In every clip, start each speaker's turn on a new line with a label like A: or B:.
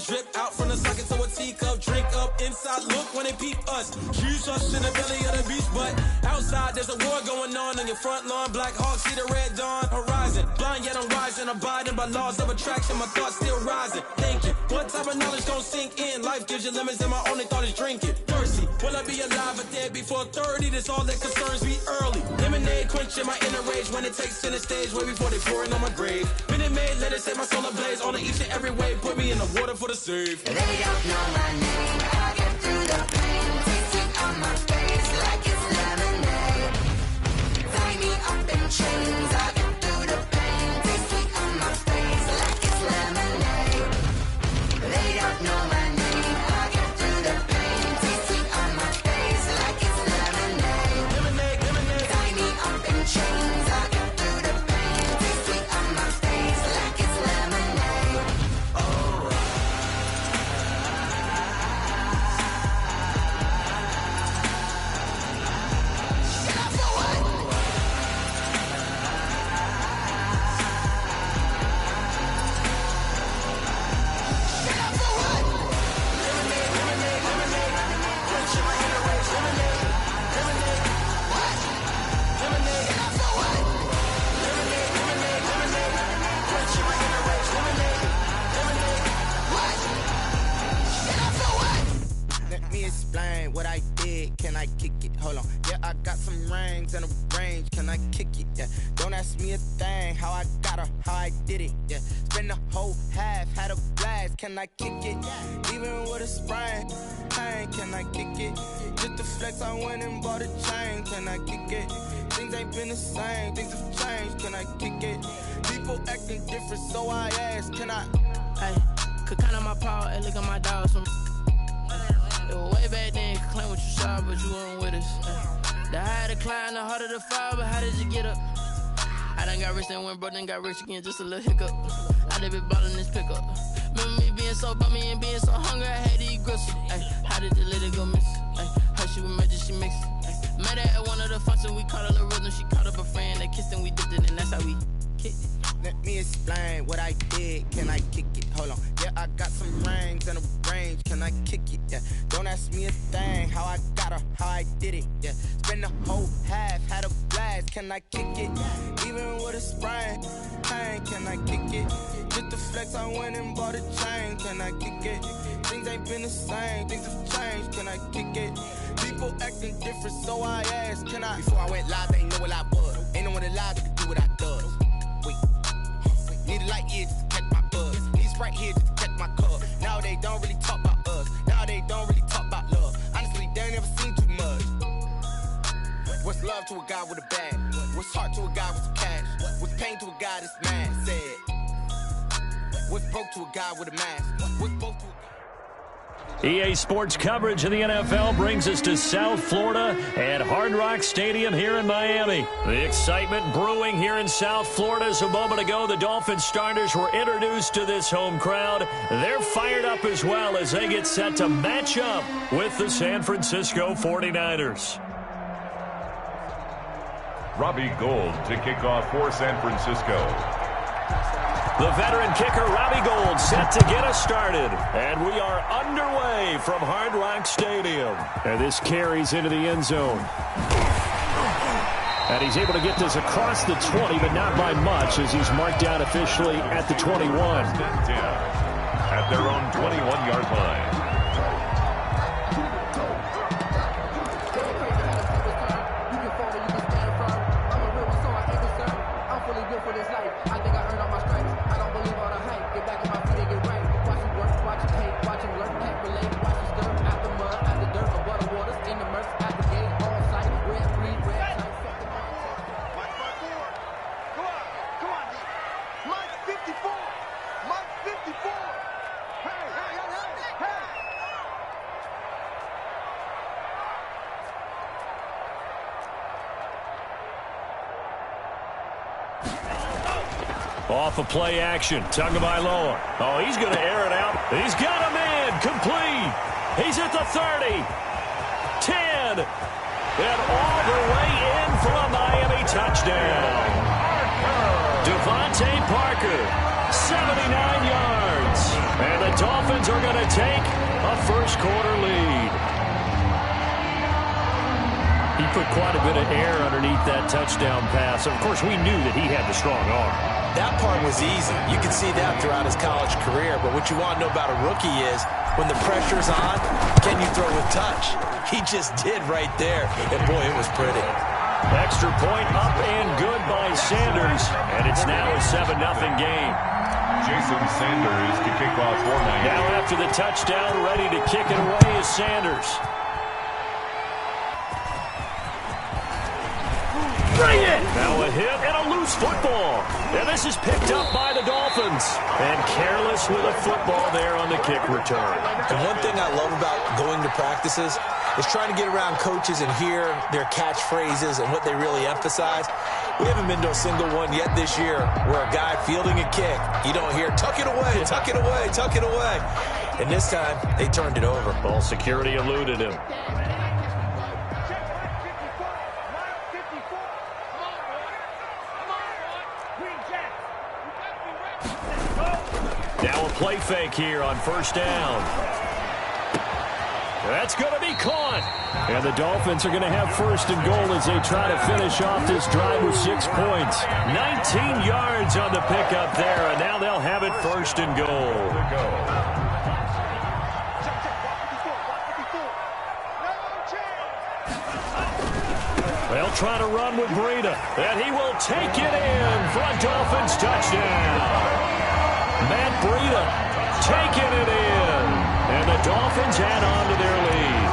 A: drip out from the socket to a teacup. Drink up inside, look when they peep us. Choose us in the belly of the beast, but outside there's a war going on your front lawn. Black Hawk, see the red dawn horizon. Blind yet I'm rising, abiding by laws of attraction. My thoughts still rising, thinking what type of knowledge gon' sink in? Life gives you lemons and my only thought is drinking. Thirsty, will I be alive or dead before 30? That's all that concerns me early. Lemonade quenching my inner rage when it takes center stage way before they pour it on my grave. Minute Maid, let it set my soul ablaze on each and every way. Put me in the water for the save.
B: They don't know my name. I get through the pain. Taste it on my face like it's lemonade. Tie me up in chains. I get through the pain. Taste it on my face like it's lemonade. They don't know my name. I get through the pain. Taste it on my face like it's lemonade.
A: Lemonade, lemonade.
B: Tie me up in chains. I get through the pain. Taste it on my face like it's lemonade.
C: Let me explain what I did. Can I kick it? Hold on. Yeah, I got some rings and a range. Can I kick it? Yeah. Don't ask me a thing. How I got her, how I did it. Yeah. Spend the whole half, had a blast. Can I kick it? Even with a sprain. Pain, can I kick it? Just to flex, I went and bought a chain. Can I kick it? Things ain't been the same. Things have changed. Can I kick it? People acting different, so I ask. Can I?
D: Hey, could count on my power, and look at my dogs from. It was way back then, could claim what you saw, but you weren't with us. The higher the climb, the harder the fall, but how did you get up? I done got rich, then went broke, then got rich again, just a little hiccup. I done been ballin' this pickup. Remember me being so bummy and being so hungry, I had to eat gristle. Ay, how did the lady go miss? Ay, how she was magic, she mixed. Met her at one of the functions, we caught a little rhythm, she caught up a friend, they kissed and we dipped it, and that's how we kicked it.
C: Let me explain what I did. Can I kick it? Hold on. Yeah, I got some rings and a range. Can I kick it? Yeah. Don't ask me a thing. How I got her, how I did it. Yeah. Spend the whole half, had a blast. Can I kick it? Even with a sprain. Pain, can I kick it? Just to flex, I went and bought a chain. Can I kick it? Things ain't been the same. Things have changed. Can I kick it? People acting different, so I asked. Can I? Before I went live, they ain't know what I was. Ain't no one alive that could do what I does. Wait. Need a light year just to catch my buzz. Need Sprite here just to catch my cup. Now they don't really talk about us. Now they don't really talk about love. Honestly, they ain't never seen too much. What's love to a guy with a bag? What's heart to a guy with some cash? What's pain to a guy that's mad? Said. What's broke to a guy with a mask? What's both to a
E: EA Sports coverage of the NFL brings us to South Florida at Hard Rock Stadium here in Miami. The excitement brewing here in South Florida as a moment ago the Dolphins starters were introduced to this home crowd. They're fired up as well as they get set to match up with the San Francisco 49ers.
F: Robbie Gould to kick off for San Francisco.
E: The veteran kicker, Robbie Gould, set to get us started. And we are underway from Hard Rock Stadium. And this carries into the end zone. And he's able to get this across the 20, but not by much, as he's marked down officially at the 21.
F: At their own 21-yard line.
E: Off of play action. Tagovailoa. Oh, he's going to air it out. He's got a man. Complete. He's at the 30. 10. And all the way in for a Miami touchdown. Devontae Parker. 79 yards. And the Dolphins are going to take a first-quarter lead. He put quite a bit of air underneath that touchdown pass. Of course, we knew that he had the strong arm.
G: That part was easy. You can see that throughout his college career. But what you want to know about a rookie is when the pressure's on, can you throw with touch? He just did right there. And, boy, it was pretty.
E: Extra point up and good by Sanders. And it's now a 7-0 game.
F: Jason Sanders to kick off for Miami.
E: Now after the touchdown, ready to kick it away is Sanders.
H: Bring it!
E: Now a hit and a loose football. And this is picked up by the Dolphins. And careless with a football there on the kick return.
G: And one thing I love about going to practices is trying to get around coaches and hear their catchphrases and what they really emphasize. We haven't been to a single one yet this year where a guy fielding a kick, you don't hear, tuck it away, tuck it away, tuck it away. And this time, they turned it over.
E: Ball security eluded him. Now a play fake here on first down. That's going to be caught. And the Dolphins are going to have first and goal as they try to finish off this drive with 6 points. 19 yards on the pickup there, and now they'll have it first and goal. They'll try to run with Breida, and he will take it in for a Dolphins touchdown. Matt Breida taking it in. And the Dolphins add on to their lead.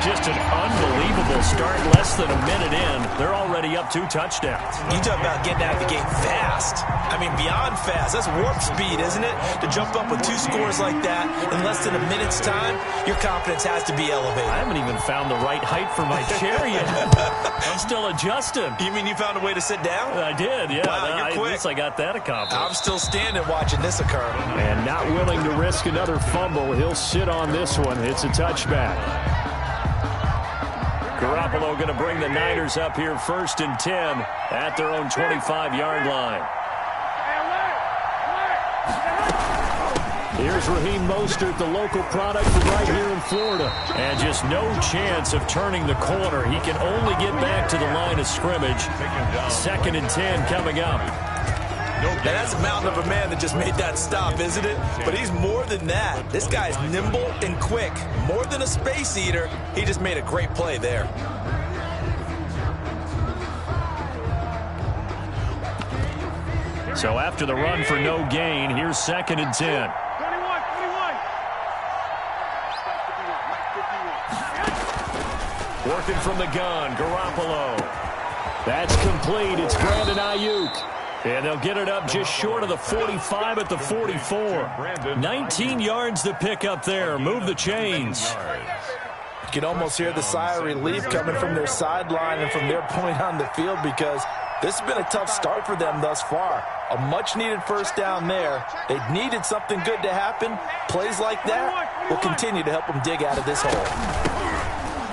E: Just an unbelievable start. Less than a minute in, they're already up 2 touchdowns.
G: You talk about getting out of the gate fast. I mean, beyond fast. That's warp speed, isn't it? To jump up with 2 scores like that in less than a minute's time, your confidence has to be elevated.
E: I haven't even found the right height for my chair yet. I'm still adjusting.
G: You mean you found a way to sit down?
E: I did, yeah.
G: Wow, you're quick.
E: At least I got that accomplished.
G: I'm still standing watching this occur.
E: And not willing to risk another fumble, he'll sit on this one. It's a touchback. Garoppolo going to bring the Niners up here first and 10 at their own 25-yard line. Here's Raheem Mostert, the local product from right here in Florida. And just no chance of turning the corner. He can only get back to the line of scrimmage. 2nd and 10 coming up.
G: Now, that's a mountain of a man that just made that stop, isn't it? But he's more than that. This guy's nimble and quick. More than a space eater, he just made a great play there.
E: So after the run for no gain, here's 2nd and 10. Working from the gun, Garoppolo. That's complete. It's Brandon Ayuk. And they'll get it up just short of the 45 at the 44. 19 yards to pick up there. Move the chains.
G: You can almost hear the sigh of relief coming from their sideline and from their point on the field because this has been a tough start for them thus far. A much-needed first down there. They needed something good to happen. Plays like that will continue to help them dig out of this hole.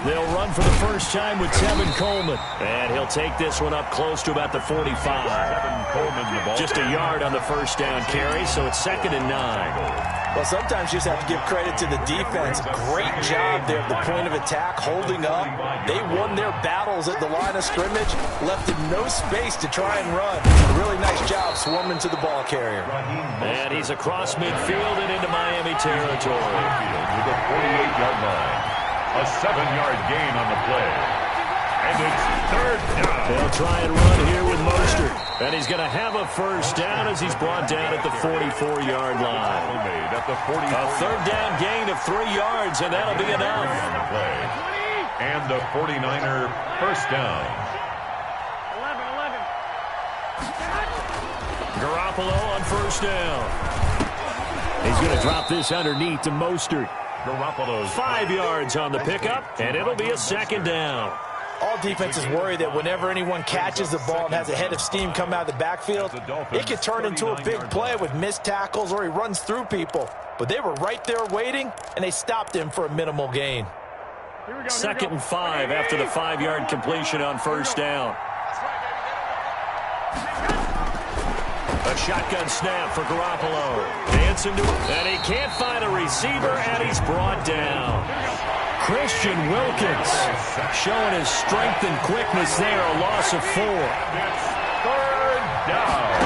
E: They'll run for the first time with Tevin Coleman. And he'll take this one up close to about the 45. Just a yard on the first down carry, so it's 2nd and 9.
G: Well, sometimes you just have to give credit to the defense. Great job there at the point of attack, holding up. They won their battles at the line of scrimmage, left them no space to try and run. A really nice job swarming to the ball carrier.
E: And he's across midfield and into Miami territory.
F: To the 48-yard line. A 7-yard gain on the play. And it's 3rd down.
E: They'll try and run here with Mostert. And he's going to have a first down as he's brought down at the 44-yard line. A 3rd down gain of 3 yards, and that'll be enough.
F: And the 49er first down.
E: 11. Garoppolo on first down. He's going to drop this underneath to Mostert.
F: Garoppolo's
E: 5 yards on the pickup, and it'll be a 2nd down.
G: All defenses worry that whenever anyone catches the ball and has a head of steam come out of the backfield, it could turn into a big play with missed tackles or he runs through people. But they were right there waiting, and they stopped him for a minimal gain.
E: 2nd and 5 after the 5-yard completion on first down. A shotgun snap for Garoppolo. Dancing to it, and he can't find a receiver, and he's brought down. Christian Wilkins showing his strength and quickness there, a loss of 4.
F: It's third down.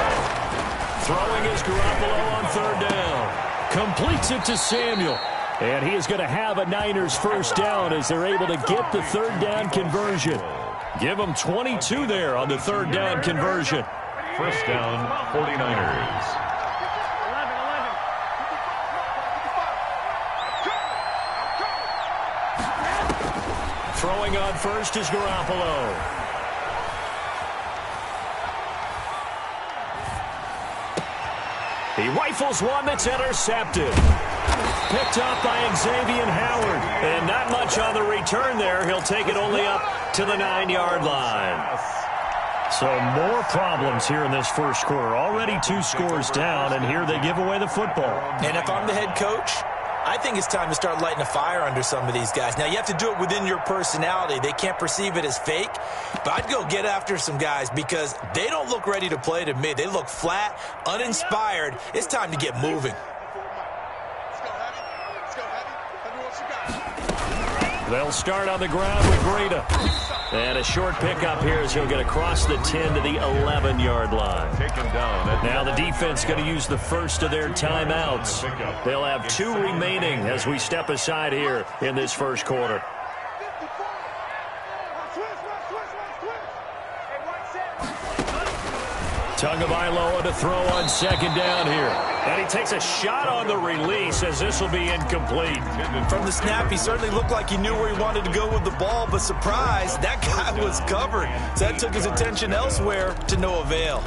E: Throwing is Garoppolo on third down. Completes it to Samuel. And he is going to have a Niners first down as they're able to get the third down conversion. Give them 22 there on the third down conversion.
F: First down, 49ers.
E: Throwing on first is Garoppolo. He rifles one that's intercepted. Picked up by Xavier Howard. And not much on the return there. He'll take it only up to the 9-yard line. So more problems here in this first quarter. Already 2 scores down, and here they give away the football.
G: And if I'm the head coach, I think it's time to start lighting a fire under some of these guys. Now, you have to do it within your personality. They can't perceive it as fake. But I'd go get after some guys because they don't look ready to play to me. They look flat, uninspired. It's time to get moving.
E: They'll start on the ground with Greta. And a short pickup here as he'll get across the 10 to the 11-yard line.
F: Taken down.
E: Now the defense going to use the first of their timeouts. They'll have 2 remaining as we step aside here in this first quarter. Tagovailoa to throw on second down here. And he takes a shot on the release as this will be incomplete.
G: From the snap, he certainly looked like he knew where he wanted to go with the ball, but surprise, that guy was covered. So that took his attention elsewhere to no avail.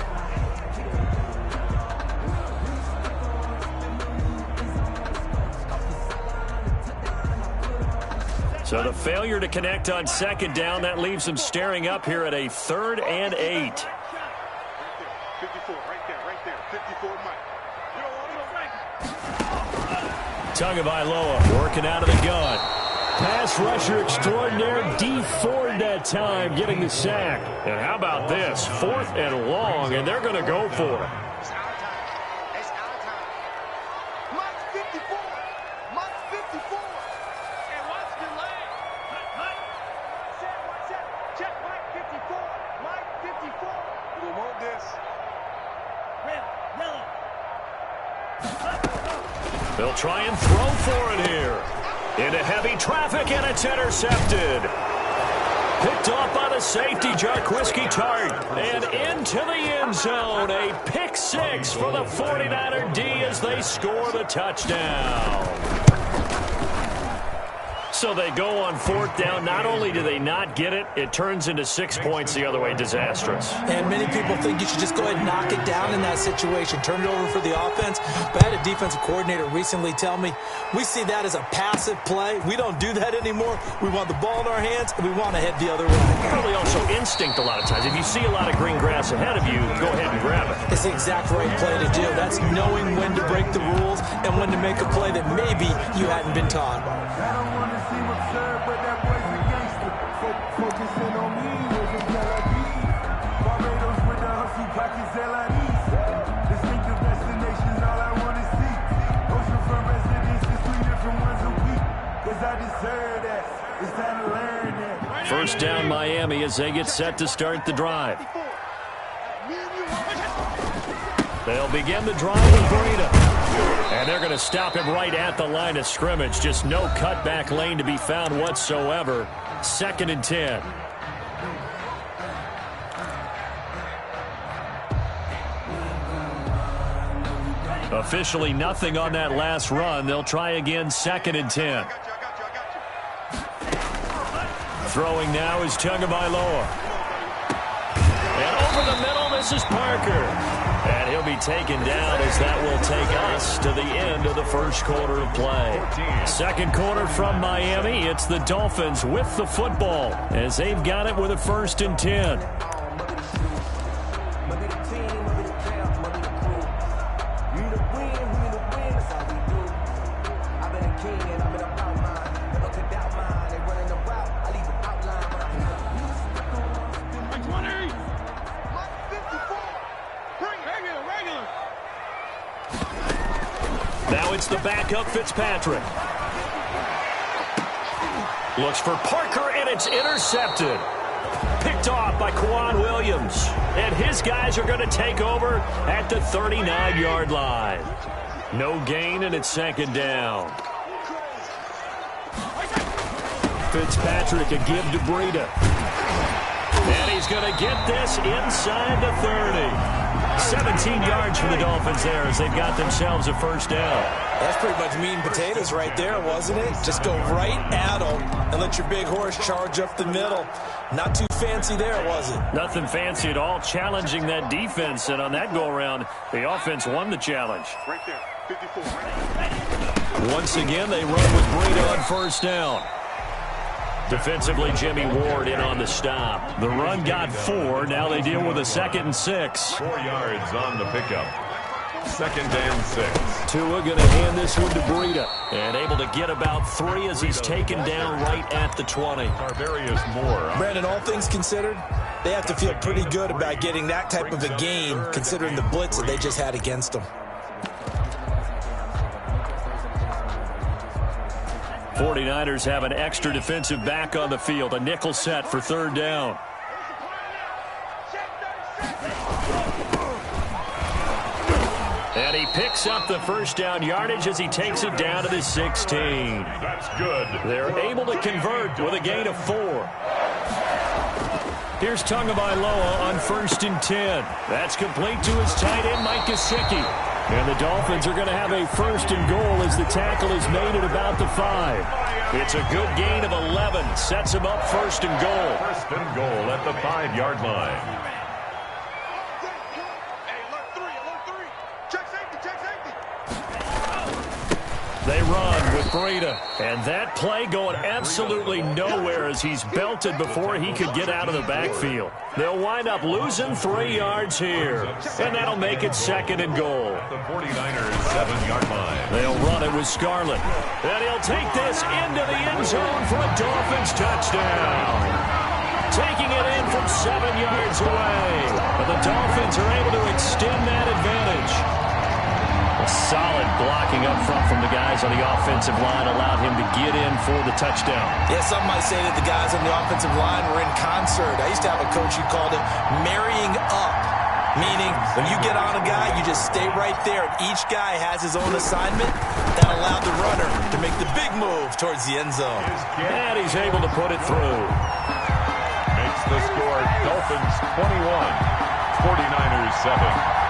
E: So the failure to connect on second down, that leaves him staring up here at a 3rd and 8.
H: 54, right there, 54, Mike. You don't want to
E: Tagovailoa working out of the gun. Pass rusher extraordinaire, D Ford that time, getting the sack. And how about this? 4th and long, and they're going to go for it.
H: It's our time. It's our time. Mike 54. Mike 54. And watch the line. Watch that. Check Mike 54. Mike 54. We want this.
E: They'll try and throw for it here. Into heavy traffic, and it's intercepted. Picked off by the safety, Jarquiski Tart. And into the end zone. A pick 6 for the 49er D as they score the touchdown. So they go on 4th down. Not only do they not get it, it turns into 6 points the other way. Disastrous.
G: And many people think you should just go ahead and knock it down in that situation. Turn it over for the offense. But I had a defensive coordinator recently tell me, we see that as a passive play. We don't do that anymore. We want the ball in our hands, and we want to head the other way.
E: Probably also instinct a lot of times. If you see a lot of green grass ahead of you, go ahead and grab it.
G: It's the exact right play to do. That's knowing when to break the rules and when to make a play that maybe you hadn't been taught.
E: First down Miami as they get set to start the drive. They'll begin the drive with Breida. And they're going to stop him right at the line of scrimmage. Just no cutback lane to be found whatsoever. 2nd and 10. Officially nothing on that last run. They'll try again, 2nd and 10. Throwing now is Tagovailoa. And over the middle, this is Parker. And he'll be taken down as that will take us to the end of the first quarter of play. Second quarter from Miami. It's the Dolphins with the football as they've got it with a 1st and 10.
H: Regular.
E: It's the backup Fitzpatrick. Looks for Parker, and it's intercepted. Picked off by Quan Williams. And his guys are going to take over at the 39-yard line. No gain, and it's second down. Fitzpatrick, a give to Breida. And he's going to get this inside the 30. 17 yards for the Dolphins there as they've got themselves a first down.
G: That's pretty much meat and potatoes right there, wasn't it? Just go right at them and let your big horse charge up the middle. Not too fancy there, was it?
E: Nothing fancy at all, challenging that defense. And on that go-around, the offense won the challenge.
H: Right there, 54.
E: Once again, they run with Breida on first down. Defensively, Jimmy Ward in on the stop. The run got 4. Now they deal with a 2nd and 6.
F: 4 yards on the pickup. 2nd and 6.
E: Tua going to hand this one to Breida. And able to get about 3 as he's taken down right at the 20.
F: Tarvarius Moore.
G: Brandon, all things considered, they have to feel pretty good about getting that type of a game, considering the blitz that they just had against them.
E: 49ers have an extra defensive back on the field. A nickel set for 3rd down. And he picks up the first down yardage as he takes it down to the 16.
F: That's good.
E: They're able to convert with a gain of 4. Here's Tagovailoa on 1st and 10. That's complete to his tight end, Mike Gesicki. And the Dolphins are going to have a 1st and goal as the tackle is made at about the 5. It's a good gain of 11. Sets him up 1st and goal.
F: 1st and goal at the 5-yard line.
H: Hey, alert 3. Check safety.
E: They run with Breida. And that play going absolutely nowhere as he's belted before he could get out of the backfield. They'll wind up losing 3 yards here. And that'll make it 2nd and goal.
F: The 49ers 7-yard line.
E: They'll run it with Scarlett. And he'll take this into the end zone for a Dolphins touchdown. Taking it in from 7 yards away. But the Dolphins are able to extend that advantage. A solid blocking up front from the guys on the offensive line allowed him to get in for the touchdown.
G: Yeah, some might say that the guys on the offensive line were in concert. I used to have a coach who called it marrying up, meaning when you get on a guy, you just stay right there. And each guy has his own assignment that allowed the runner to make the big move towards the end zone.
E: And he's able to put it through.
F: Makes the score Dolphins 21, 49ers 7.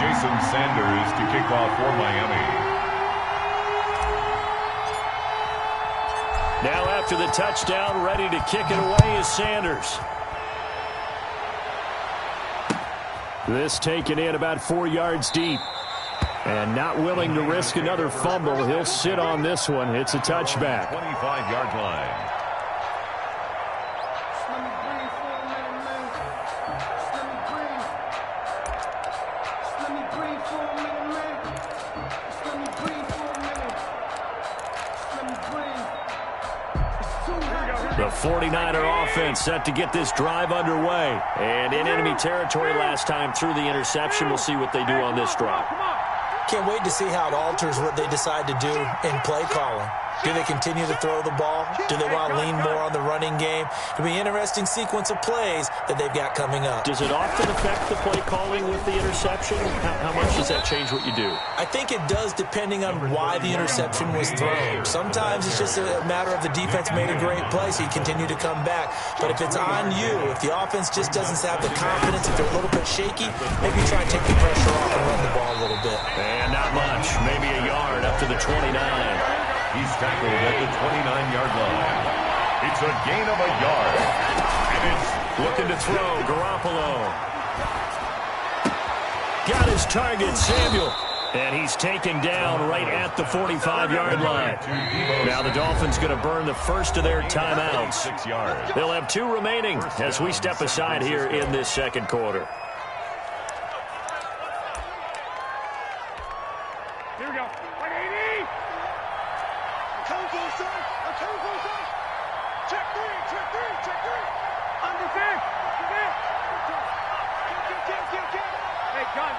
F: Jason Sanders to kick off for Miami.
E: Now after the touchdown, ready to kick it away is Sanders. This taken in about 4 yards deep. And not willing to risk another fumble. He'll sit on this one. It's a touchback.
F: 25-yard line.
E: The 49er offense set to get this drive underway. And in enemy territory last time through the interception. We'll see what they do on this drive.
G: Can't wait to see how it alters what they decide to do in play calling. Do they continue to throw the ball? Do they want to lean more on the running game? It'll be an interesting sequence of plays that they've got coming up.
E: Does it often affect the play calling with the interception? How much does that change what you do?
G: I think it does depending on why the interception was thrown. Sometimes it's just a matter of the defense made a great play, so you continue to come back. But if it's on you, if the offense just doesn't have the confidence, if they're a little bit shaky, maybe try and take the pressure off and run the ball a little bit.
E: And not much. Maybe a yard up to the 29.
F: He's tackled at the 29-yard line. It's a gain of a yard. And it's
E: looking to throw. Garoppolo. Got his target, Samuel. And he's taken down right at the 45-yard line. Now the Dolphins going to burn the first of their timeouts.
F: 6 yards.
E: They'll have 2 remaining as we step aside here in this second quarter.
H: Here we go. 180. I'm coming for you, son. Check three. Undefend. Check. Hey, gun.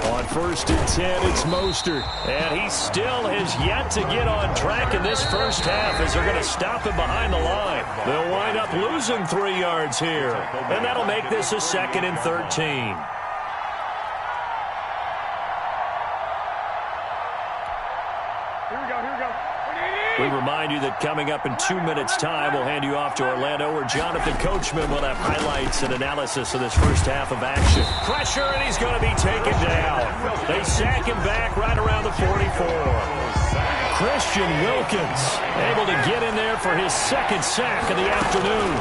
E: On 1st and 10, it's Mostert. And he still has yet to get on track in this first half as they're going to stop him behind the line. They'll wind up losing 3 yards here. And that'll make this a 2nd and 13.
H: Here we go.
E: We remind you that coming up in 2 minutes' time, we'll hand you off to Orlando, where Jonathan Coachman will have highlights and analysis of this first half of action. Pressure, and he's going to be taken down. They sack him back right around the 44. Christian Wilkins able to get in there for his 2nd sack of the afternoon.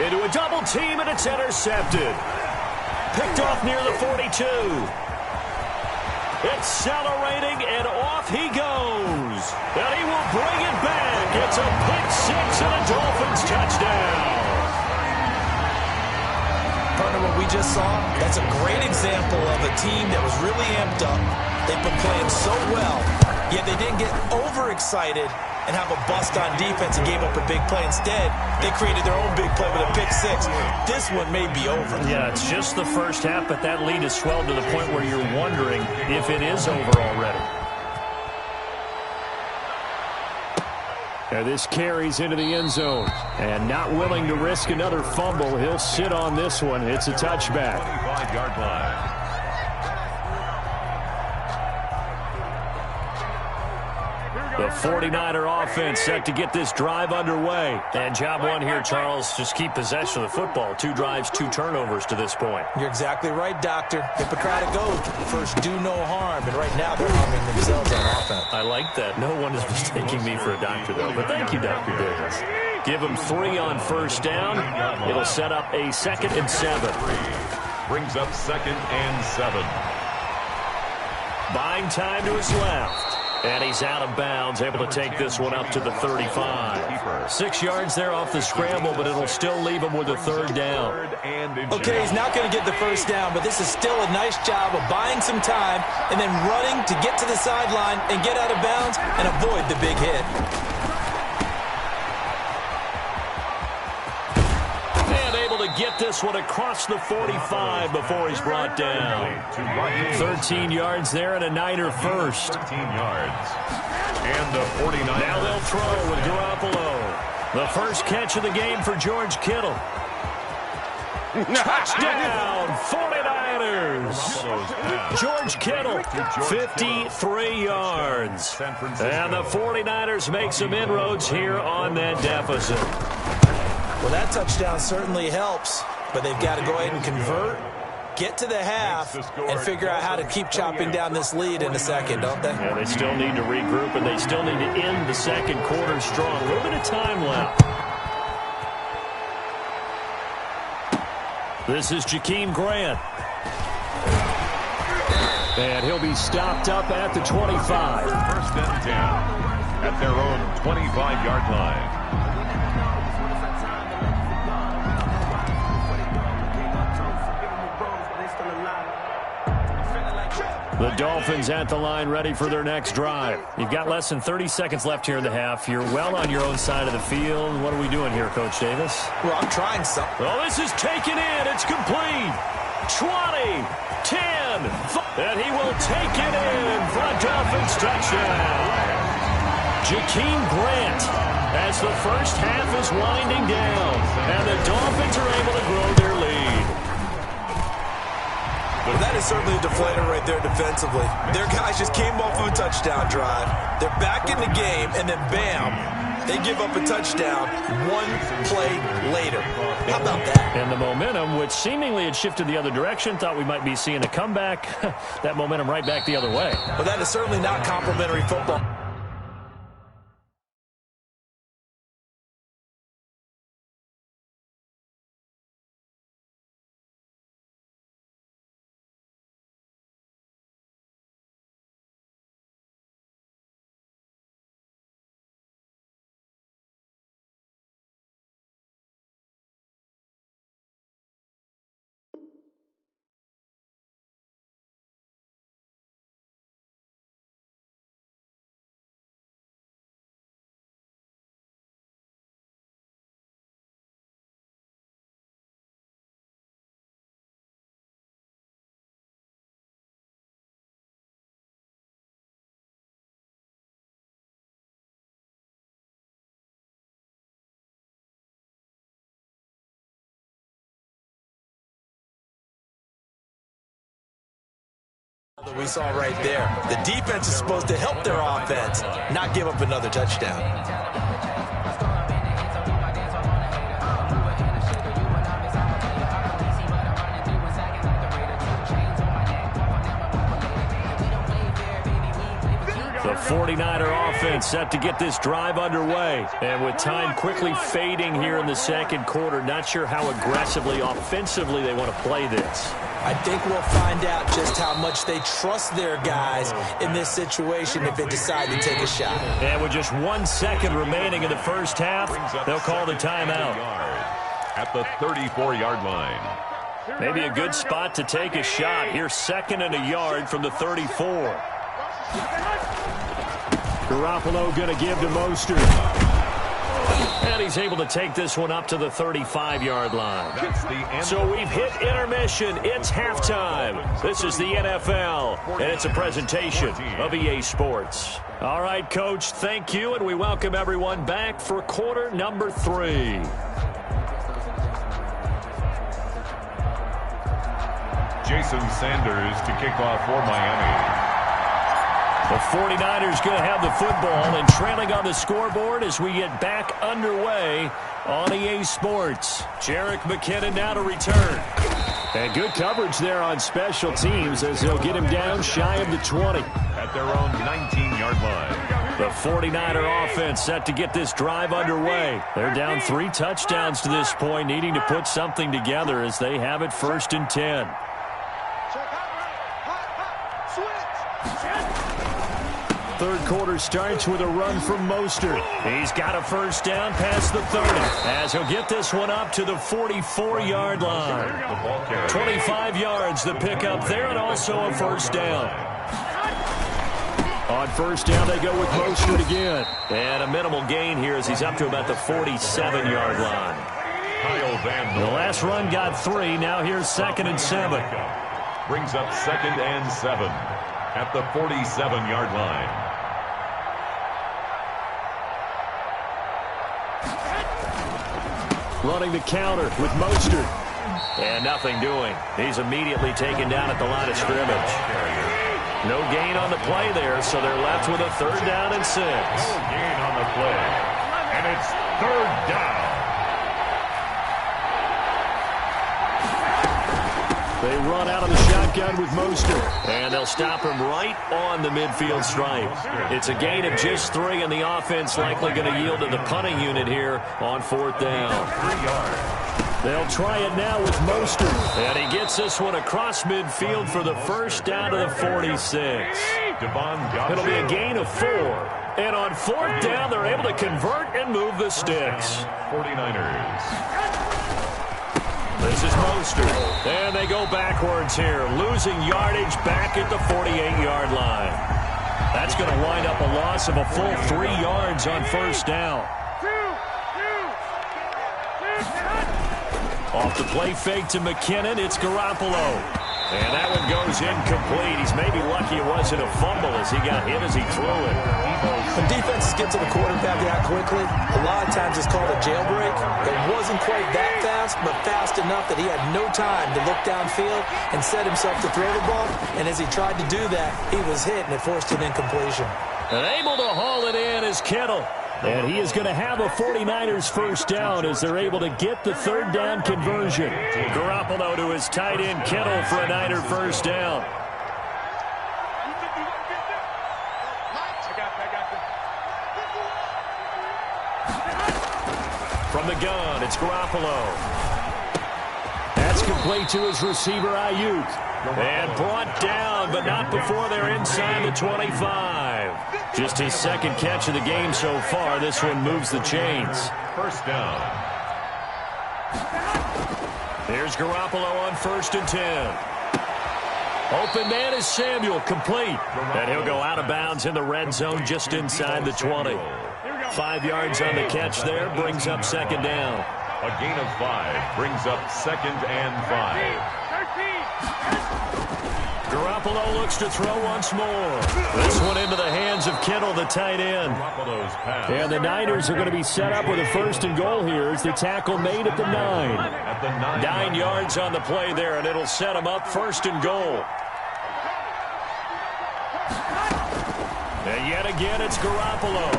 E: Into a double team, and it's intercepted. Picked off near the 42. Accelerating, and off he goes. And he will bring it back. It's a pick-6 and a Dolphins touchdown.
G: Partner, what we just saw, that's a great example of a team that was really amped up. They've been playing so well, yet they didn't get overexcited and have a bust on defense and gave up a big play. Instead, they created their own big play with a pick-6. This one may be over.
E: Yeah, it's just the first half, but that lead has swelled to the point where you're wondering if it is over already. And this carries into the end zone. And not willing to risk another fumble, he'll sit on this one. It's a touchback.
F: 25-yard line.
E: The 49er offense set to get this drive underway. And job one here, Charles, just keep possession of the football. 2 drives, 2 turnovers to this point.
G: You're exactly right, Doctor. Hippocratic oath. First, do no harm. And right now, they're harming themselves on offense.
E: I like that. No one is mistaking me for a doctor, though. But thank you, Dr. Davis. Give him 3 on first down. It'll set up a 2nd and 7.
F: Brings up 2nd and 7.
E: Buying time to his left. And he's out of bounds, able to take this one up to the 35. 6 yards there off the scramble, but it'll still leave him with a 3rd down.
G: Okay, he's not going to get the first down, but this is still a nice job of buying some time and then running to get to the sideline and get out of bounds and avoid the big hit.
E: And able to get this one across the 45 before he's brought down. 13 yards there and a Niner first.
F: 13 yards. And the 49.
E: Now they'll throw with Garoppolo. The first catch of the game for George Kittle. Touchdown, 49ers. George Kittle, 53 yards. And the 49ers make some inroads here on that deficit.
G: Well, that touchdown certainly helps, but they've got to go ahead and convert, get to the half, and figure out how to keep chopping down this lead in the second, don't they?
E: Yeah, they still need to regroup, and they still need to end the second quarter strong. A little bit of time left. This is Jakeem Grant. And he'll be stopped up at the 25.
F: 1st and 10 at their own 25-yard line.
E: The Dolphins at the line ready for their next drive. You've got less than 30 seconds left here in the half. You're well on your own side of the field. What are we doing here, Coach Davis?
G: Well, I'm trying something.
E: Oh, this is taken in. It's complete. 20, 10, and he will take it in for a Dolphins touchdown. Jakeem Grant as the first half is winding down, and the Dolphins are able to grow their lead.
G: Well, that is certainly a deflator right there defensively. Their guys just came off of a touchdown drive. They're back in the game, and then bam, they give up a touchdown 1 play later. How about that?
E: And the momentum, which seemingly had shifted the other direction, thought we might be seeing a comeback. That momentum right back the other way.
G: Well, that is certainly not complimentary football. That we saw right there. The defense is supposed to help their offense, not give up another touchdown.
E: The 49er offense set to get this drive underway. And with time quickly fading here in the second quarter, not sure how aggressively, offensively they want to play this.
G: I think we'll find out just how much they trust their guys in this situation if they decide to take a shot.
E: And with just 1 second remaining in the first half, they'll call the timeout.
F: At the 34-yard line.
E: Maybe a good spot to take a shot. Here's 2nd and a yard from the 34. Garoppolo going to give to Mostert. And he's able to take this one up to the 35-yard line. So we've hit intermission. It's halftime. This is the NFL, and it's a presentation of EA Sports. All right, Coach, thank you, and we welcome everyone back for quarter number 3.
F: Jason Sanders to kick off for Miami.
E: The 49ers going to have the football and trailing on the scoreboard as we get back underway on EA Sports. Jerick McKinnon now to return. And good coverage there on special teams as they'll get him down shy of the 20.
F: At their own 19-yard line.
E: The 49er offense set to get this drive underway. They're down 3 touchdowns to this point, needing to put something together as they have it 1st and 10. Third quarter starts with a run from Mostert. He's got a first down past the 30 as he'll get this one up to the 44-yard line. 25 yards the pickup there and also a first down. On first down they go with Mostert again. And a minimal gain here as he's up to about the 47-yard line. The last run got 3. Now here's 2nd and 7.
F: Brings up 2nd and 7 at the 47-yard line.
E: Running the counter with Mostert. And nothing doing. He's immediately taken down at the line of scrimmage. No gain on the play there, so they're left with a 3rd down and 6.
F: No gain on the play. And it's 3rd down.
E: They run out of the shotgun with Mostert. And they'll stop him right on the midfield stripe. It's a gain of just 3, and the offense likely going to yield to the punting unit here on 4th down. They'll try it now with Mostert. And he gets this one across midfield for the first down to the 46. It'll be a gain of 4. And on 4th down, they're able to convert and move the sticks.
F: 49ers.
E: This is Mostert. And they go backwards here, losing yardage back at the 48-yard line. That's going to wind up a loss of a full 3 yards on first down. Off the play fake to McKinnon, it's Garoppolo. And that one goes incomplete. He's maybe lucky it wasn't a fumble as he got hit as he threw it.
G: When defenses get to the quarterback that quickly, a lot of times it's called a jailbreak. It wasn't quite that fast, but fast enough that he had no time to look downfield and set himself to throw the ball. And as he tried to do that, he was hit, and it forced an incompletion.
E: And able to haul it in is Kittle. And he is going to have a 49ers first down as they're able to get the 3rd down conversion. Garoppolo to his tight end Kittle for a Niner first down. From the gun, it's Garoppolo. That's complete to his receiver, Ayuk. And brought down, but not before they're inside the 25. Just his 2nd catch of the game so far. This one moves the chains.
F: First down.
E: There's Garoppolo on 1st and 10. Open man is Samuel, complete. And he'll go out of bounds in the red zone just inside the 20. 5 yards on the catch there, brings up 2nd down.
F: A gain of 5 brings up 2nd and 5.
E: Garoppolo looks to throw once more. This one into the hands of Kittle, the tight end. And the Niners are going to be set up with a 1st and goal here as the tackle made at the 9. 9 yards on the play there, and it'll set them up 1st and goal. And yet again, it's Garoppolo.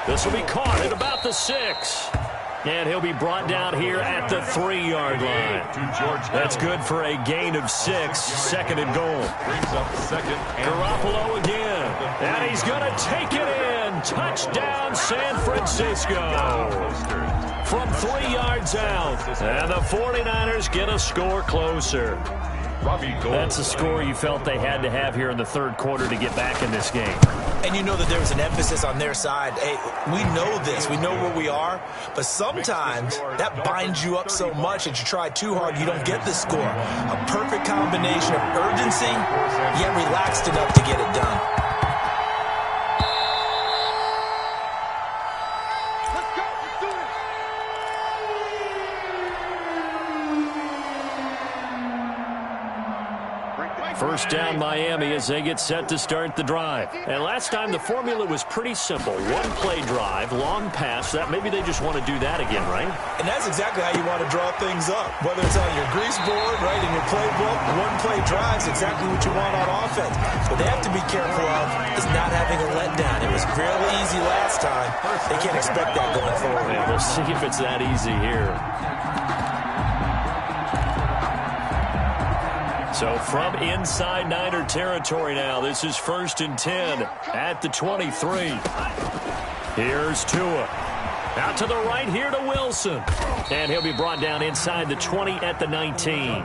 E: This will be caught at about the 6. And he'll be brought down here at the 3-yard line. That's good for a gain of 6, second and goal.
F: Brings up second.
E: Garoppolo again. And he's going to take it in. Touchdown, San Francisco. From 3 yards out. And the 49ers get a score closer. That's a score you felt they had to have here in the third quarter to get back in this game.
G: And you know that there was an emphasis on their side. Hey, we know this. We know where we are. But sometimes that binds you up so much that you try too hard, you don't get the score. A perfect combination of urgency, yet relaxed enough to get it done.
E: First down Miami as they get set to start the drive. And last time the formula was pretty simple. One play drive, long pass. That maybe they just want to do that again, right?
G: And that's exactly how you want to draw things up. Whether it's on your grease board, right, in your playbook, one play drives exactly what you want on offense. What they have to be careful of is not having a letdown. It was fairly easy last time. They can't expect that going forward.
E: Yeah, we'll see if it's that easy here. So from inside Niner territory now, this is 1st and 10 at the 23. Here's Tua. Out to the right here to Wilson. And he'll be brought down inside the 20 at the 19.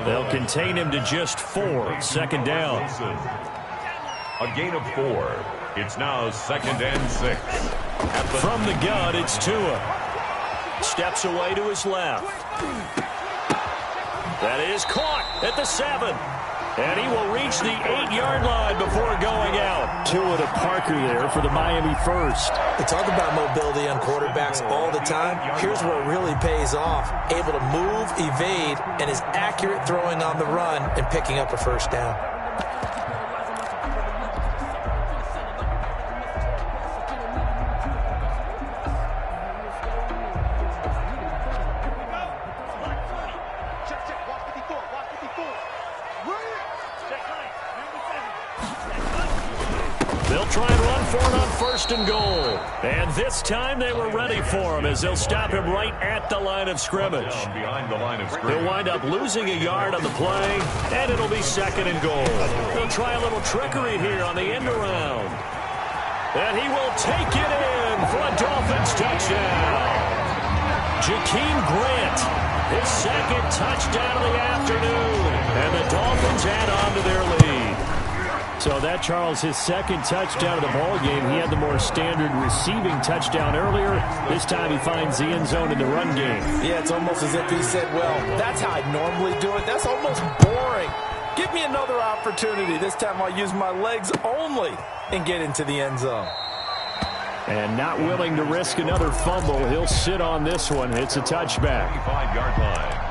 E: They'll contain him to just 4. Second down.
F: A gain of 4. It's now 2nd and 6.
E: From the gun, it's Tua. Steps away to his left. That is caught at the 7. And he will reach the 8-yard line before going out. Tua to Parker there for the Miami first.
G: We talk about mobility on quarterbacks all the time. Here's where it really pays off. Able to move, evade, and is accurate throwing on the run and picking up a first down.
E: And goal. And this time they were ready for him as they'll stop him right at the line of scrimmage.
F: Behind the line of scrimmage.
E: He'll wind up losing a yard on the play, and it'll be 2nd and goal. They'll try a little trickery here on the end around. And he will take it in for a Dolphins touchdown. Jakeem Grant, his 2nd touchdown of the afternoon. And the Dolphins add on to their lead. So that, Charles, his 2nd touchdown of the ball game. He had the more standard receiving touchdown earlier. This time he finds the end zone in the run game.
G: Yeah, it's almost as if he said, well, that's how I normally do it. That's almost boring. Give me another opportunity. This time I'll use my legs only and get into the end zone.
E: And not willing to risk another fumble, he'll sit on this one. It's a touchback.
F: 25-yard line.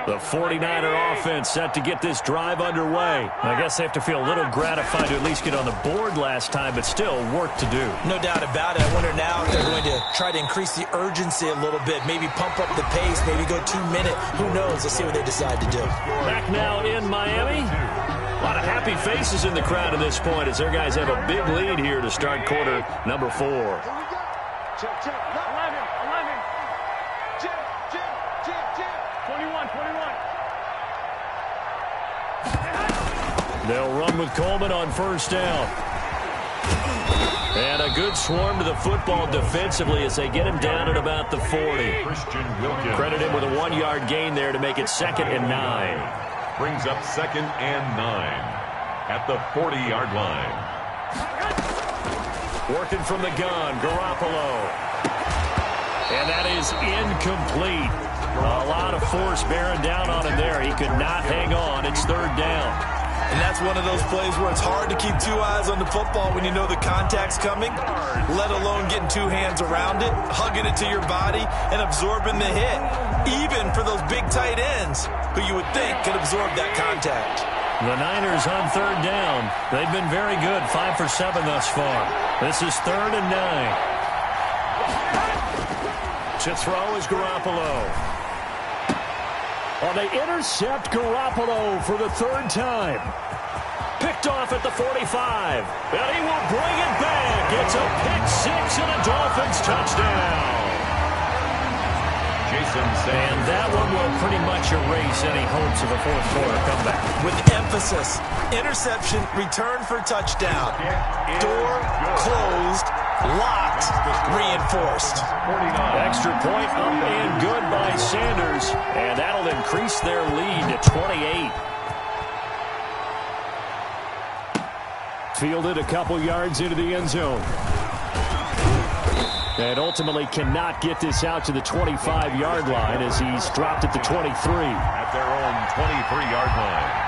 E: The 49er offense set to get this drive underway. I guess they have to feel a little gratified to at least get on the board last time, but still work to do.
G: No doubt about it. I wonder now if they're going to try to increase the urgency a little bit, maybe pump up the pace, maybe go 2-minute. Who knows? Let's see what they decide to do.
E: Back now in Miami. A lot of happy faces in the crowd at this point as their guys have a big lead here to start quarter number 4.
H: Check, check. 11. Jim. 21.
E: They'll run with Coleman on first down. And a good swarm to the football defensively as they get him down at about the 40. Credit him with a 1-yard gain there to make it 2nd and 9.
F: Brings up 2nd and 9 at the 40-yard line.
E: Working from the gun, Garoppolo. And that is incomplete. A lot of force bearing down on him there. He could not hang on. It's 3rd down.
G: And that's one of those plays where it's hard to keep two eyes on the football when you know the contact's coming, let alone getting two hands around it, hugging it to your body, and absorbing the hit, even for those big tight ends who you would think could absorb that contact.
E: The Niners on third down. They've been very good, 5 for 7 thus far. This is 3rd and 9. To throw is Garoppolo. Oh, they intercept Garoppolo for the 3rd time. Picked off at the 45. And he will bring it back. It's a pick 6 and a Dolphins touchdown. And that one will pretty much erase any hopes of a fourth quarter comeback.
G: With emphasis, interception, return for touchdown. Door closed, locked, reinforced.
E: Extra point up and good by Sanders. And that'll increase their lead to 28. Fielded a couple yards into the end zone. And ultimately cannot get this out to the 25-yard line as he's dropped at the 23.
F: At their own 23-yard line.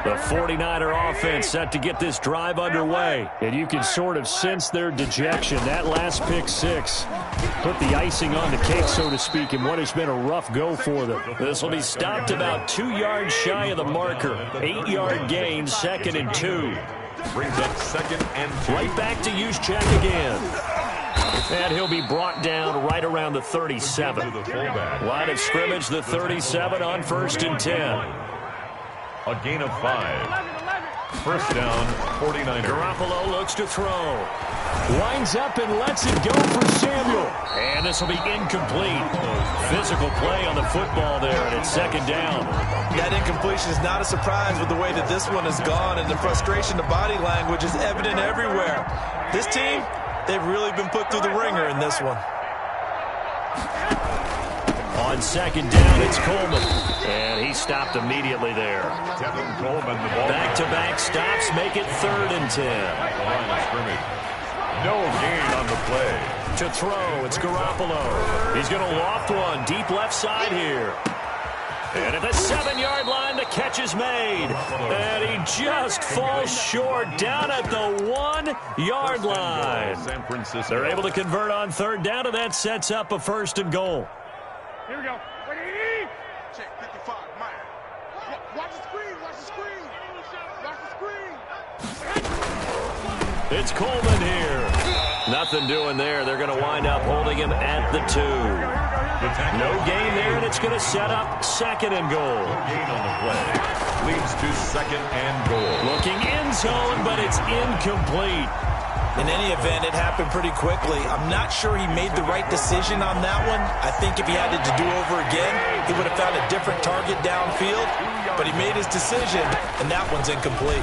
E: The 49er offense set to get this drive underway. And you can sort of sense their dejection. That last pick 6 put the icing on the cake, so to speak, in what has been a rough go for them. This will be stopped about 2 yards shy of the marker. 8-yard gain, 2nd and 2.
F: Brings up 2nd and 2.
E: Right back to Juszczyk again. And he'll be brought down right around the 37. Line of scrimmage, the 37 on 1st and 10.
F: A gain of 5. First down, 49ers.
E: Garoppolo looks to throw. Winds up and lets it go for Samuel. And this will be incomplete. Physical play on the football there, and it's 2nd down.
G: That incompletion is not a surprise with the way that this one has gone, and the frustration, the body language is evident everywhere. This team, they've really been put through the ringer in this one.
E: On 2nd down, it's Coleman. And he stopped immediately there.
F: Tevin Coleman, the ball.
E: Back-to-back stops make it 3rd and 10.
F: Line of scrimmage. No gain on the play.
E: To throw, it's Garoppolo. He's going to loft one deep left side here. And at the 7-yard line, the catch is made. And he just falls short down at the 1-yard line.
F: San Francisco.
E: They're able to convert on 3rd down, and that sets up a 1st and goal.
H: Here we go. Check 55. Mike. Watch the screen. Watch the screen. Watch the screen.
E: It's Coleman here. Nothing doing there. They're going to wind up holding him at the 2. No gain there, and it's going to set up 2nd and goal.
F: Gain on the play. Leads to 2nd and goal.
E: Looking end zone, but it's incomplete.
G: In any event, it happened pretty quickly. I'm not sure he made the right decision on that one. I think if he had it to do over again, he would have found a different target downfield. But he made his decision, and that one's incomplete.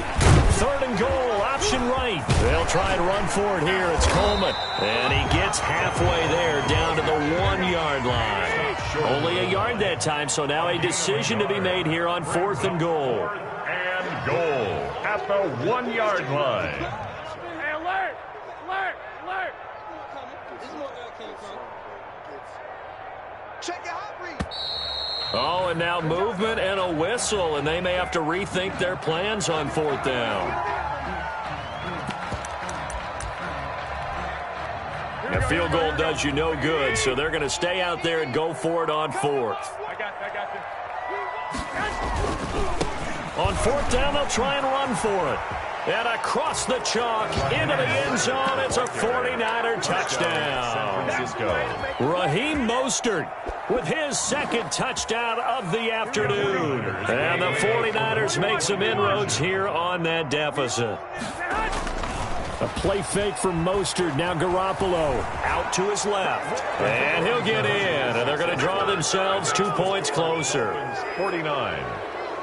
E: 3rd and goal, option right. They'll try and run for it here. It's Coleman. And he gets halfway there, down to the 1-yard line. Only a yard that time, so now a decision to be made here on 4th and goal.
F: And goal at the 1-yard line.
H: Alert! Check your hot read.
E: Oh, and now movement and a whistle, and they may have to rethink their plans on 4th down. A field goal does you no good, so they're going to stay out there and go for it on 4th.
H: I got you.
E: On 4th down, they'll try and run for it. And across the chalk, into the end zone, it's a 49er touchdown.
F: San Francisco.
E: Raheem Mostert with his 2nd touchdown of the afternoon. And the 49ers make some inroads here on that deficit. A play fake from Mostert. Now Garoppolo out to his left. And he'll get in. And they're going to draw themselves 2 points closer.
F: 49.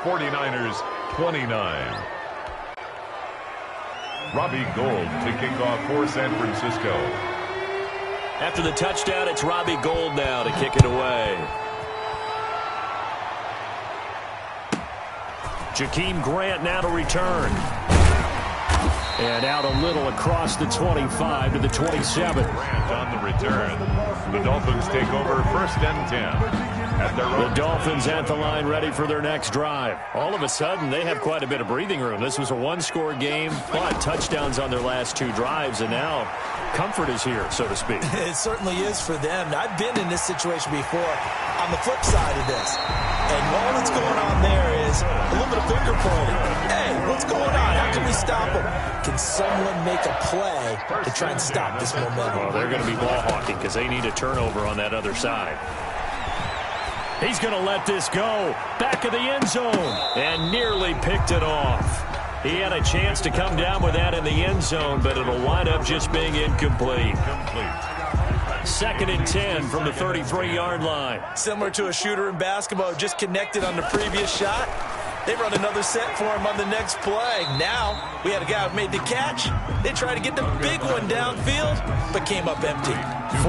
F: 49ers 29. Robbie Gould to kick off for San Francisco.
E: After the touchdown, it's Robbie Gould now to kick it away. Jakeem Grant now to return. And out a little across the 25 to the 27.
F: On the return, the Dolphins take over 1st and 10.
E: The Dolphins at the line ready for their next drive. All of a sudden, they have quite a bit of breathing room. This was a one-score game, but touchdowns on their last 2 drives, and now comfort is here, so to speak.
G: It certainly is for them. I've been in this situation before on the flip side of this. And all that's going on there is a little bit of finger pointing. Hey, what's going on? How can we stop them? Can someone make a play to try and stop this momentum?
E: Well, they're going to be ball hawking because they need a turnover on that other side. He's going to let this go. Back of the end zone. And nearly picked it off. He had a chance to come down with that in the end zone, but it'll wind up just being incomplete. 2nd and 10 from the 33-yard line.
G: Similar to a shooter in basketball, just connected on the previous shot. They run another set for him on the next play. Now, we had a guy who made the catch. They tried to get the big one downfield, but came up empty.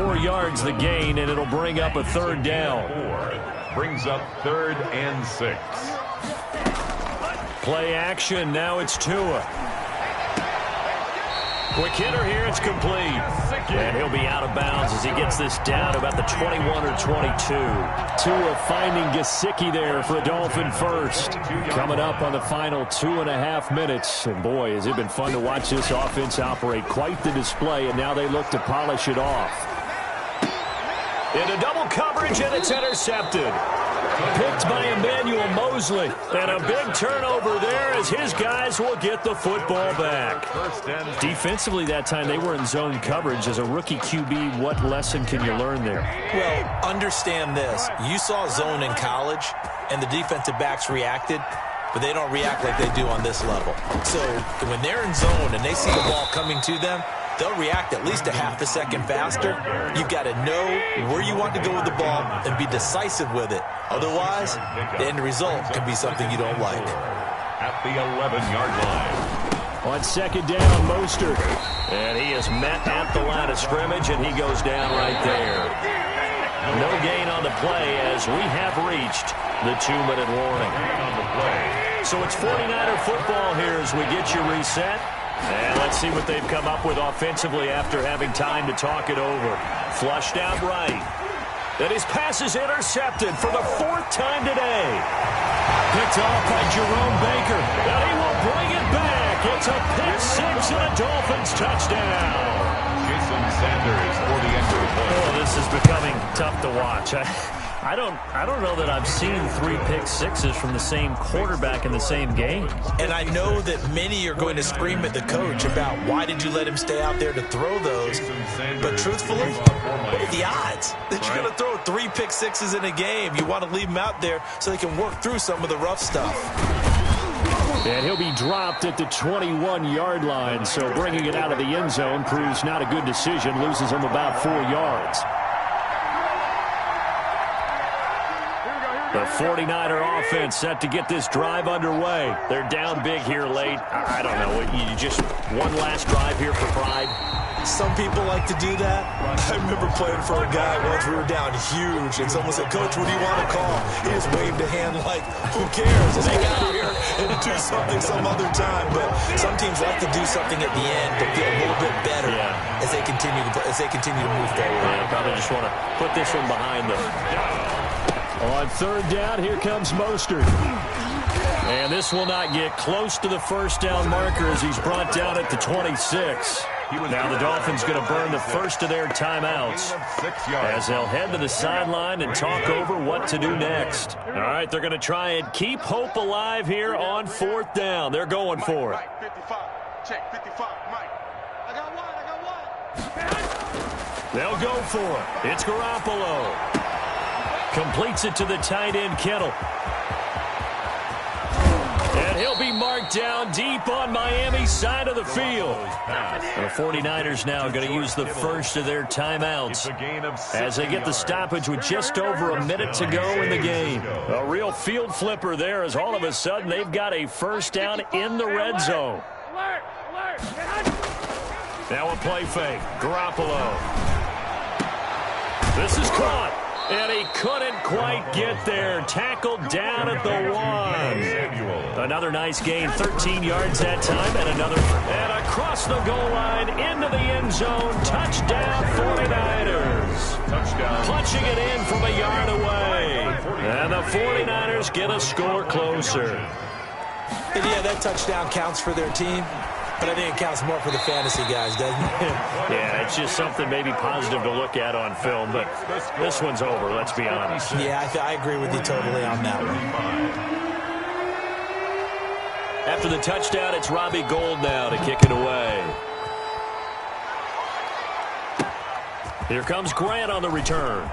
E: 4 yards the gain, and it'll bring up a 3rd down.
F: 4 brings up 3rd and 6.
E: Play action. Now it's Tua. Quick hitter here. It's complete. And he'll be out of bounds as he gets this down about the 21 or 22. Tua finding Gesicki there for a Dolphin first. Coming up on the final 2.5 minutes. And boy, has it been fun to watch this offense operate. Quite the display, and now they look to polish it off. Into double coverage, and it's intercepted. Picked by Emmanuel Mosley. And a big turnover there as his guys will get the football back. Defensively that time, they were in zone coverage. As a rookie QB, what lesson can you learn there?
G: Well, understand this. You saw zone in college, and the defensive backs reacted, but they don't react like they do on this level. So when they're in zone and they see the ball coming to them, they'll react at least a half a second faster. You've got to know where you want to go with the ball and be decisive with it. Otherwise, the end result can be something you don't like.
F: At the 11-yard line.
E: On 2nd down, Mostert. And he is met at the line of scrimmage, and he goes down right there. No gain on the play as we have reached the 2-minute warning. So it's 49er football here as we get you reset. And let's see what they've come up with offensively after having time to talk it over. Flushed out right. And his pass is intercepted for the 4th time today. Picked off by Jerome Baker. And he will bring it back. It's a pick 6 and a Dolphins touchdown.
F: Jason Sanders for the extra point.
E: Oh, this is becoming tough to watch. I don't know that I've seen 3 pick sixes from the same quarterback in the same game.
G: And I know that many are going to scream at the coach about why did you let him stay out there to throw those. But truthfully, what are the odds that you're going to throw 3 pick sixes in a game? You want to leave him out there so they can work through some of the rough stuff.
E: And he'll be dropped at the 21-yard line, so bringing it out of the end zone proves not a good decision, loses him about 4 yards. The 49er offense set to get this drive underway. They're down big here late. I don't know. You just one last drive here for pride.
G: Some people like to do that. I remember playing for a guy once. We were down huge, and someone said, "Coach, what do you want to call?" He just waved a hand like, "Who cares? Let's get out of here and do something some other time." But some teams like to do something at the end to feel a little bit better as they continue to move forward.
E: Yeah, probably just want to put this one behind them. On 3rd down, here comes Mostert. And this will not get close to the 1st down marker as he's brought down at the 26. Now the Dolphins going to burn the first of their timeouts as they'll head to the sideline and talk over what to do next. All right, they're going to try and keep hope alive here on 4th down. They're going for it.
H: 55. Check 55. Mike. I got one.
E: They'll go for it. It's Garoppolo. Completes it to the tight end, Kittle. And he'll be marked down deep on Miami's side of the field. And the 49ers now going to use the first of their timeouts as they get the stoppage with just over a minute to go in the game. A real field flipper there as all of a sudden they've got a 1st down in the red zone. Now a play fake. Garoppolo. This is caught. And he couldn't quite get there. Tackled down at the 1. Another nice gain, 13 yards that time, and across the goal line, into the end zone. Touchdown, 49ers.
F: Touchdown.
E: Punching it in from a yard away. And the 49ers get a score closer.
G: And yeah, that touchdown counts for their team. But I think it counts more for the fantasy guys, doesn't it?
E: Yeah, it's just something maybe positive to look at on film, but this one's over, let's be honest.
G: Yeah, I agree with you totally on that one.
E: After the touchdown, it's Robbie Gould now to kick it away. Here comes Grant on the return.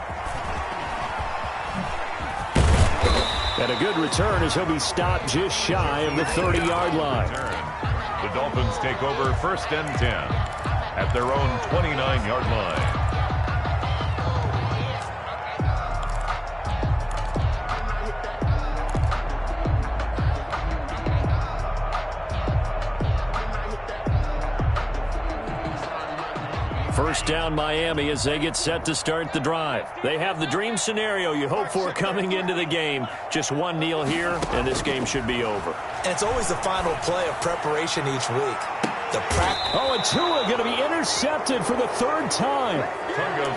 E: And a good return as he'll be stopped just shy of the 30-yard line.
F: The Dolphins take over 1st and 10 at their own 29-yard line.
E: First down Miami as they get set to start the drive. They have the dream scenario you hope for coming into the game. Just one kneel here, and this game should be over.
G: And it's always the final play of preparation each week.
E: And Tua going to be intercepted for the 3rd time.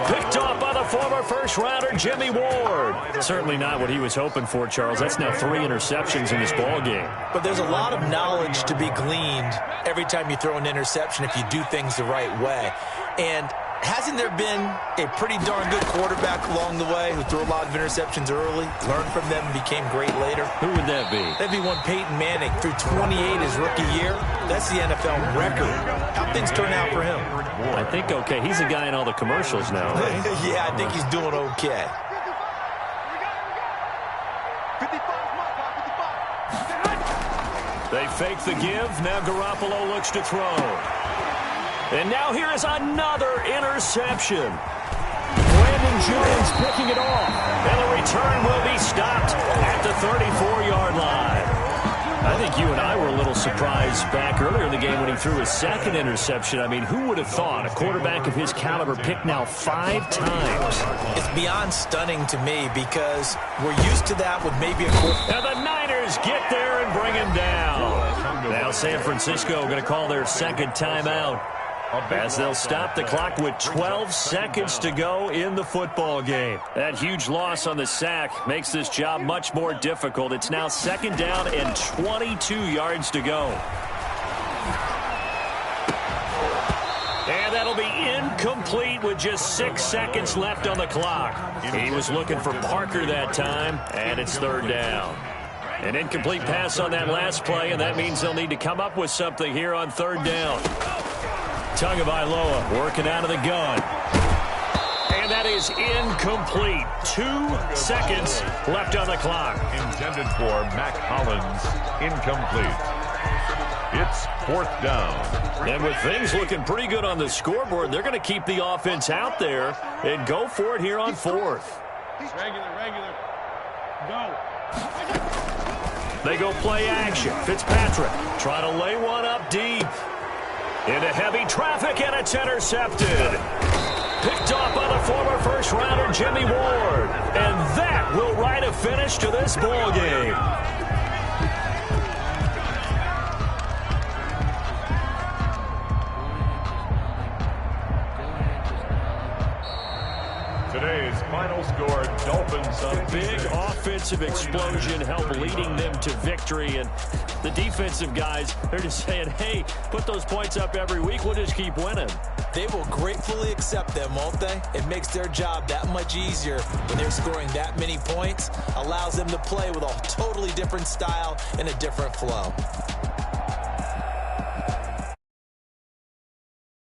E: Picked off by the former first-rounder Jimmy Ward. Certainly not what he was hoping for, Charles. That's now 3 interceptions in this ball game.
G: But there's a lot of knowledge to be gleaned every time you throw an interception if you do things the right way. And hasn't there been a pretty darn good quarterback along the way who threw a lot of interceptions early, learned from them, and became great later?
E: Who would that be?
G: That'd be one Peyton Manning threw 28 his rookie year. That's the NFL record. How'd things turn out for him?
E: I think okay. He's a guy in all the commercials now, right?
G: Yeah, I think he's doing okay.
H: 55.
E: They fake the give. Now Garoppolo looks to throw. And now here is another interception. Brandon Jones picking it off. And the return will be stopped at the 34-yard line. I think you and I were a little surprised back earlier in the game when he threw his 2nd interception. I mean, who would have thought a quarterback of his caliber picked now 5 times?
G: It's beyond stunning to me because we're used to that with maybe a quarterback.
E: And the Niners get there and bring him down. Now San Francisco going to call their 2nd timeout, as they'll stop the clock with 12 seconds to go in the football game. That huge loss on the sack makes this job much more difficult. It's now 2nd down and 22 yards to go. And that'll be incomplete with just 6 seconds left on the clock. He was looking for Parker that time, and it's 3rd down. An incomplete pass on that last play, and that means they'll need to come up with something here on 3rd down. Tagovailoa working out of the gun. And that is incomplete. 2 seconds left on the clock.
F: Intended for Mac Hollins. Incomplete. It's 4th down.
E: And with things looking pretty good on the scoreboard, they're going to keep the offense out there and go for it here on 4th.
H: Regular. Go.
E: They go play action. Fitzpatrick trying to lay one up deep. Into heavy traffic, and it's intercepted. Picked off by the former first-rounder Jimmy Ward. And that will write a finish to this ball game.
F: Today's final score, Dolphins.
E: A big offensive explosion helped leading them to victory. And the defensive guys, they're just saying, hey, put those points up every week. We'll just keep winning.
G: They will gratefully accept them, won't they? It makes their job that much easier when they're scoring that many points. Allows them to play with a totally different style and a different flow.